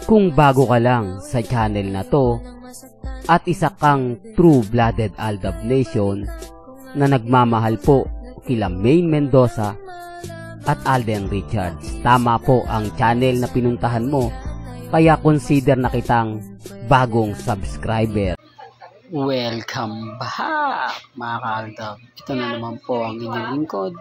Kung bago ka lang sa channel na to at isa kang true-blooded Aldab Nation na nagmamahal po kila Maine Mendoza at Alden Richards, tama po ang channel na pinuntahan mo, kaya consider na kitang bagong subscriber. Welcome back mga ka-Aldab. Ito na naman po ang inyong lingkod,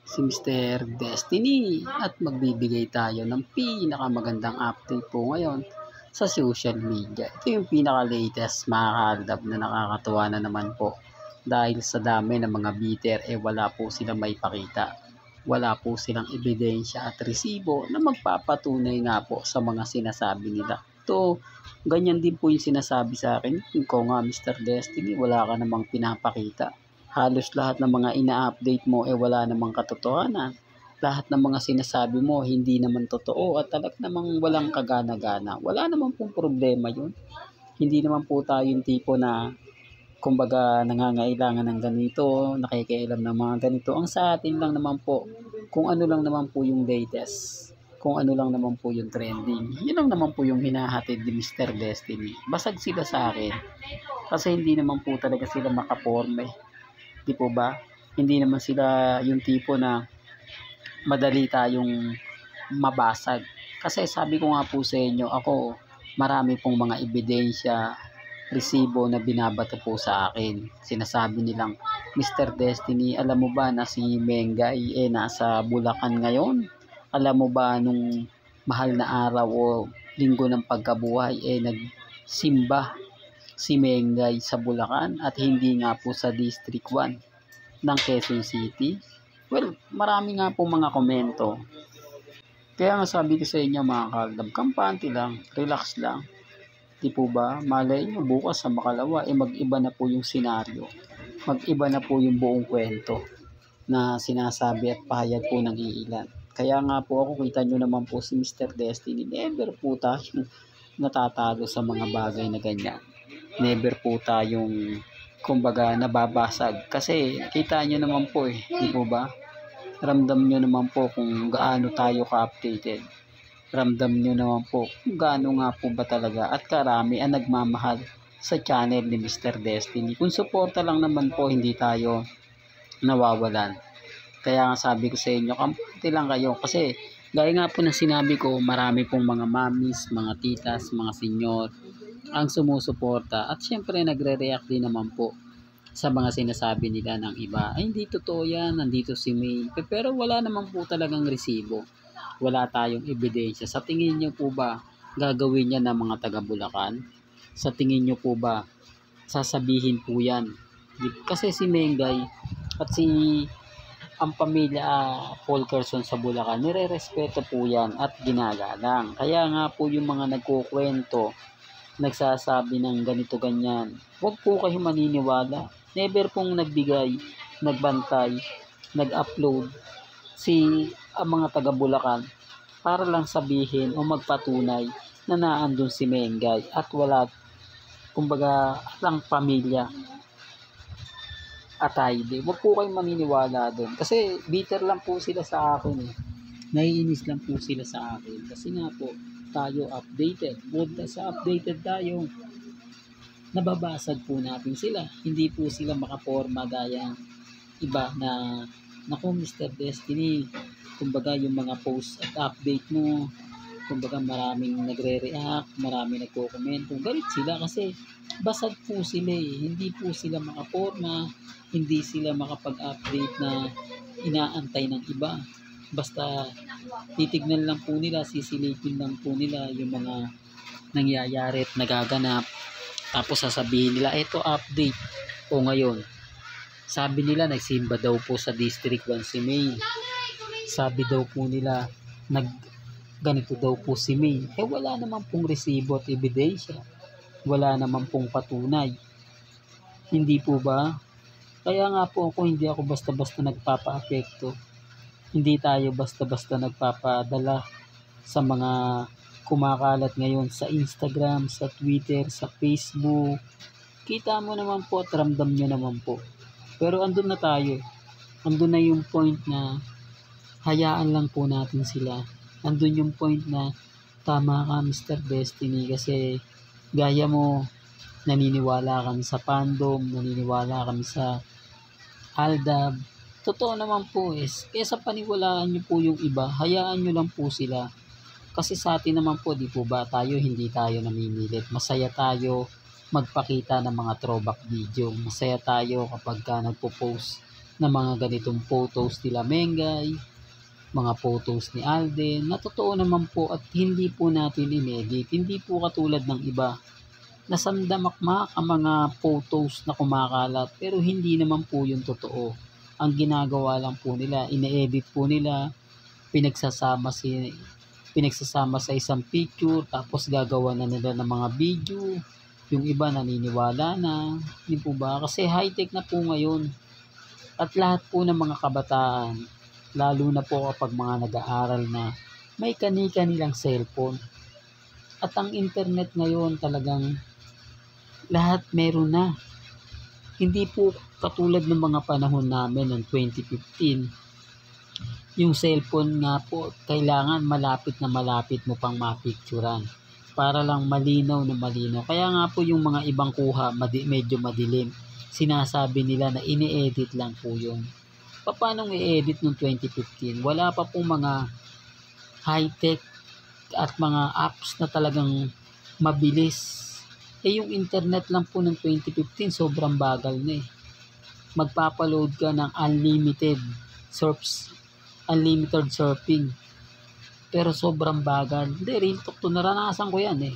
si Mr. Destiny, at magbibigay tayo ng pinakamagandang update po ngayon sa social media. Ito yung pinaka-latest mga ka-Aldab na nakakatuwa na naman po dahil sa dami ng mga bidder wala po silang may pakita. Wala po silang ebidensya at resibo na magpapatunay nga po sa mga sinasabi nila. Ito, ganyan din po yung sinasabi sa akin. Ikaw nga Mr. Destiny, wala ka namang pinapakita. Halos lahat ng mga ina-update mo wala namang katotohanan. Lahat ng mga sinasabi mo hindi naman totoo at talagang namang walang kagana-gana. Wala naman pong problema yun. Hindi naman po tayo yung tipo na kumbaga nangangailangan ng ganito, nakikialam ng mga ganito. Ang sa atin lang naman po, kung ano lang naman po yung latest, kung ano lang naman po yung trending, yun lang naman po yung hinahatid ni Mr. Destiny. Basag sila sa akin kasi hindi naman po talaga sila makaporme. Di po ba? Hindi naman sila yung tipo na madali tayong mabasag. Kasi sabi ko nga po sa inyo, ako marami pong mga ebidensya, resibo na binabato po sa akin. Sinasabi nilang, Mr. Destiny, alam mo ba na si Mengay nasa Bulacan ngayon? Alam mo ba nung mahal na araw o linggo ng pagkabuhay nagsimba si Mengay sa Bulacan at hindi nga po sa District 1 ng Quezon City? Well, marami nga po mga komento. Kaya nga sabi ko sa inyo mga ka-Aldab, kampante lang, relax lang. Di po ba? Malay nyo bukas sa Makalawa mag-iba na po yung senaryo. Mag-iba na po yung buong kwento na sinasabi at pahayag po ng iilan. Kaya nga po ako, kita nyo naman po si Mr. Destiny, never po tayong natatalo sa mga bagay na ganyan. Never po tayong kumbaga nababasag. Kasi kita nyo naman po di po ba? Ramdam nyo naman po kung gaano tayo ka-updated. Ramdam nyo naman po kung gaano nga po ba talaga at karami ang nagmamahal sa channel ni Mr. Destiny. Kung suporta lang naman po, hindi tayo nawawalan. Kaya nga sabi ko sa inyo, kampante lang kayo. Kasi gaya nga po na sinabi ko, marami pong mga mamis, mga titas, mga senyor ang sumusuporta. At syempre nagre-react din naman po sa mga sinasabi nila ng iba. Ay hindi totoo yan, nandito si May. Pero wala naman po talagang resibo. Wala tayong ebidensya. Sa tingin nyo po ba gagawin yan ng mga taga Bulacan? Sa tingin nyo po ba sasabihin po yan? Kasi si Mengay at ang pamilya Polkerson sa Bulacan, nire-respeto po yan at ginagalang. Kaya nga po yung mga nagkukwento, nagsasabi ng ganito ganyan, huwag po kayo maniniwala. Never pong nagbigay, nagbantay, nag-upload ang mga taga Bulacan para lang sabihin o magpatunay na naandun si Mengay at wala, kumbaga, lang pamilya at ID. Huwag po kayong maniniwala doon. Kasi bitter lang po sila sa akin Naiinis lang po sila sa akin. Kasi nga po, tayo updated. Buod na sa updated tayo, nababasag po natin sila. Hindi po sila makaporma gaya iba na, naku Mr. Destiny, kumbaga yung mga post at update mo, kumbaga maraming nagre-react, maraming nagko-komento. Galit sila kasi basag po sila Hindi po sila makaporma, hindi sila makapag-update na inaantay ng iba. Basta titignan lang po nila, sisilipin lang po nila yung mga nangyayari at nagaganap. Tapos sasabihin nila, eto update. O ngayon, sabi nila nagsimba daw po sa District 1 si May. Sabi daw po nila ganito daw po si May. Wala naman pong resibo at ebidensya. Wala naman pong patunay. Hindi po ba? Kaya nga po ako, hindi ako basta-basta nagpapa-apekto. Hindi tayo basta-basta nagpapadala sa mga kumakalat ngayon sa Instagram, sa Twitter, sa Facebook. Kita mo naman po at ramdam nyo naman po. Pero andun na tayo. Andun na yung point na hayaan lang po natin sila. Andun yung point na Tama ka, Mr. Destiny, kasi gaya mo, naniniwala kami sa fandom, naniniwala kami sa Aldab. Totoo naman po kesa paniwalaan nyo po yung iba, hayaan nyo lang po sila. Kasi sa atin naman po, di po ba tayo, hindi tayo namimilit. Masaya tayo magpakita ng mga throwback video. Masaya tayo kapag nagpo-post ng mga ganitong photos nila Mengay, mga photos ni Alden, na totoo naman po at hindi po natin inedit. Hindi po katulad ng iba. Nasandamakmak ang mga photos na kumakalat pero hindi naman po yung totoo. Ang ginagawa lang po nila, ine-edit po nila, pinagsasama pinagsasama sa isang picture tapos gagawa na nila ng mga video. Yung iba naniniwala na, di po ba? Kasi high-tech na po ngayon. At lahat po ng mga kabataan, lalo na po kapag mga nag-aaral na, may kani-kanilang cellphone. At ang internet ngayon talagang lahat meron na. Hindi po katulad ng mga panahon namin noong 2015. Yung cellphone nga po, kailangan malapit na malapit mo pang mapicturan para lang malinaw na malinaw. Kaya nga po yung mga ibang kuha medyo madilim. Sinasabi nila na ini-edit lang po yun. Paano i-edit noong 2015? Wala pa pong mga high-tech at mga apps na talagang mabilis. Yung internet lang po ng 2015, sobrang bagal na eh. Magpapaload ka ng unlimited surfing. Pero sobrang bagal. Hindi, real talk to. Naranasan ko yan eh.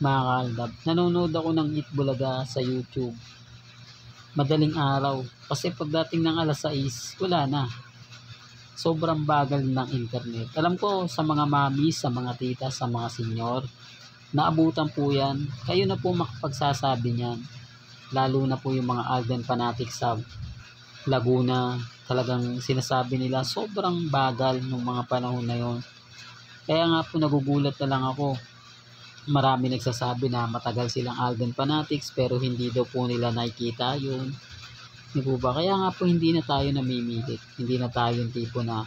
Mga kaaldab. Nanonood ako ng Itbulaga sa YouTube. Madaling araw. Kasi pagdating ng alas 6, wala na. Sobrang bagal ng internet. Alam ko sa mga mami, sa mga tita, sa mga senyor, naabutan po yan. Kayo na po makapagsasabi niyan. Lalo na po yung mga Alden fanatics sa Laguna. Talagang sinasabi nila sobrang bagal ng mga panahon na yon. Kaya nga po nagugulat na lang ako. Marami nagsasabi na matagal silang Alden fanatics pero hindi daw po nila nakikita yun. Di po ba? Kaya nga po hindi na tayo namimilit. Hindi na tayo yung tipo na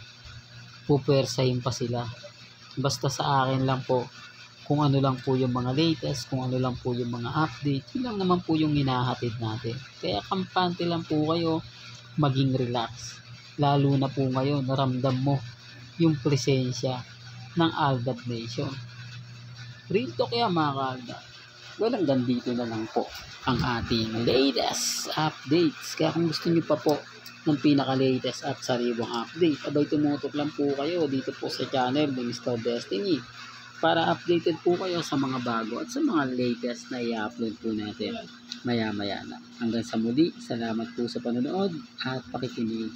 pupersahin pa sila. Basta sa akin lang po, kung ano lang po yung mga latest, kung ano lang po yung mga update, yun lang naman po yung hinahatid natin. Kaya kampante lang po kayo, maging relax. Lalo na po ngayon, naramdam mo yung presensya ng Aldab Nation. Real talk yan mga kaaldab. Well, hanggang dito na lang po ang ating latest updates. Kaya kung gusto niyo pa po ng pinaka-latest at sariwang update, abay tumutok lang po kayo dito po sa channel ni Mr. Destiny para updated po kayo sa mga bago at sa mga latest na i-upload po natin maya-maya na. Hanggang sa muli, salamat po sa panonood at pakikinig.